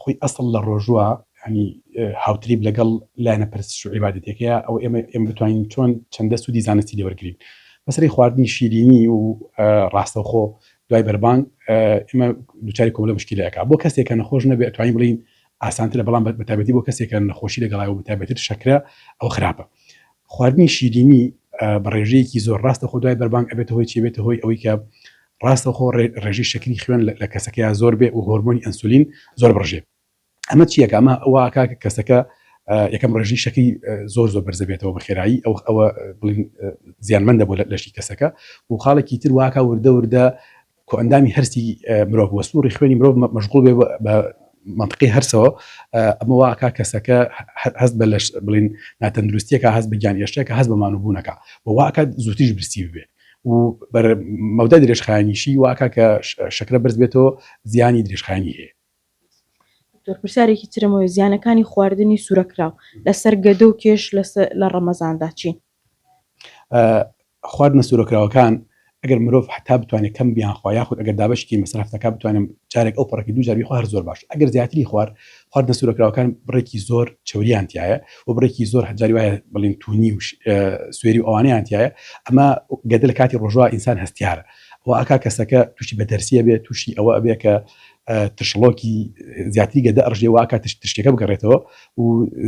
خۆی ئەسڵ لە ڕۆژوە ینی هاوتریب لەگەڵ لایەنە پەرستش و عیبادەتێکەیە ئەو ئێمە بتوانین چۆن چەندە سوودی زانستی لێوەرگرین بەسەری خواردنی شیرینی و ڕاستەوخۆ دوای بەربانگ ئێمە دووچاری کۆمەڵە مشکلەکە بۆ کەسێکە نەخۆش نەبێت توانین بڵین ئاسانترە بەڵام بەتابەتی بۆ کەسێکە نەخۆشی لەگەڵای و بەتابەتر شەکرە ئەو خراپە خواردنی شیرینی بە ڕێژەیەکی زۆر ڕاستەخۆ دوای بەربانگ ئەبێتە هۆی چی بێتە هۆی ئەوەی کە ڕاستەخۆ ڕێژەی شەکری خوێن لە کەسەکەیان زۆر بێ و هۆرمۆنی ئەنسولین زۆر بڕژێ ئەمە چیەکە ئەمە ئەوواکە کەسەکە یەکەم ڕێژی شەکری زۆر بەرزە بێتەوە بە خێرایی ئەوە بڵین زیانمەندە بۆ لەشی کەسەکە و خاڵێکی تر واکە وردە کۆ ئەندامی هەرسی مرۆڤ وە سووڕی خوێنی مرۆڤ مەشغوڵ بێ بە منطقی هەرسەوە ئەمە واکە کەسەکە هەست بە بڵین ناتەندروستیەکە هەست بە گیان هێشتەکە هەست بە مانوبوونەکە و واکە زووتیش برسی بێ و مەودای درێژخایەنیشی واکە کە شەکرە بەرز بێتەوە زیانی درێژخایەنی هەیە پرسیارێکی ترمەوەی زیانەکانی خواردنی سوورەکراو لەسەر گەدە و کێش لە ڕەمەزاندا چین؟ خواردنە سوورەکراوەکان ئەگەر مرۆڤ حتا بتوانێت کەم بیان خوا یاخود ئەگەر دابشکی مەسرفتەکە بتوانم جارێک ئەو پەڕێکی دوو جار بخوار زۆر باش ئەگەر زیاتری خواردنە سوورەکراوەکان بڕێکی زۆر چەوریانتیایە و بڕێکی زۆر هەجاری وایە بڵین تونی و سوێری و ئەوانەیانتیایە ئەمە گەدە لە کاتی ڕۆژوە ئینسان هەستیارە و ئاکا کەسەکە تووشی بەتەرسیە بێت تووشی ئەوە ئەبێ کە تشڵۆکی زیاتری گەدە ئەڕژێ واکە تشتێکە بگەڕێتەوە و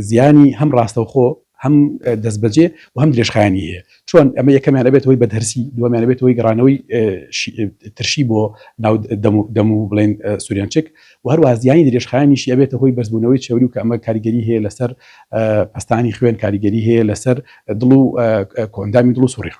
زیانی هەم ڕاستەوخۆ هەم دەستبەجێ و هەم درێژخایەنی هەیە چۆن ئەمە یەکەمیان ئەبێتەوەی بەدەرسی دووەمیان ئەبێتەوەی گەڕانەوەی ترشی بۆ ناو دەم و بڵێن سووريانچک و هەروە زیانی درێژخایەنیشی ئەبێتە هۆی بەرزبوونەوەی چێوری و کە ئەمە کاریگەری هەیە لەسەر پەستانی خوێن کاریگەری هەیە لەسەر دڵ و کۆندامی دڵ و سووڕی خوێن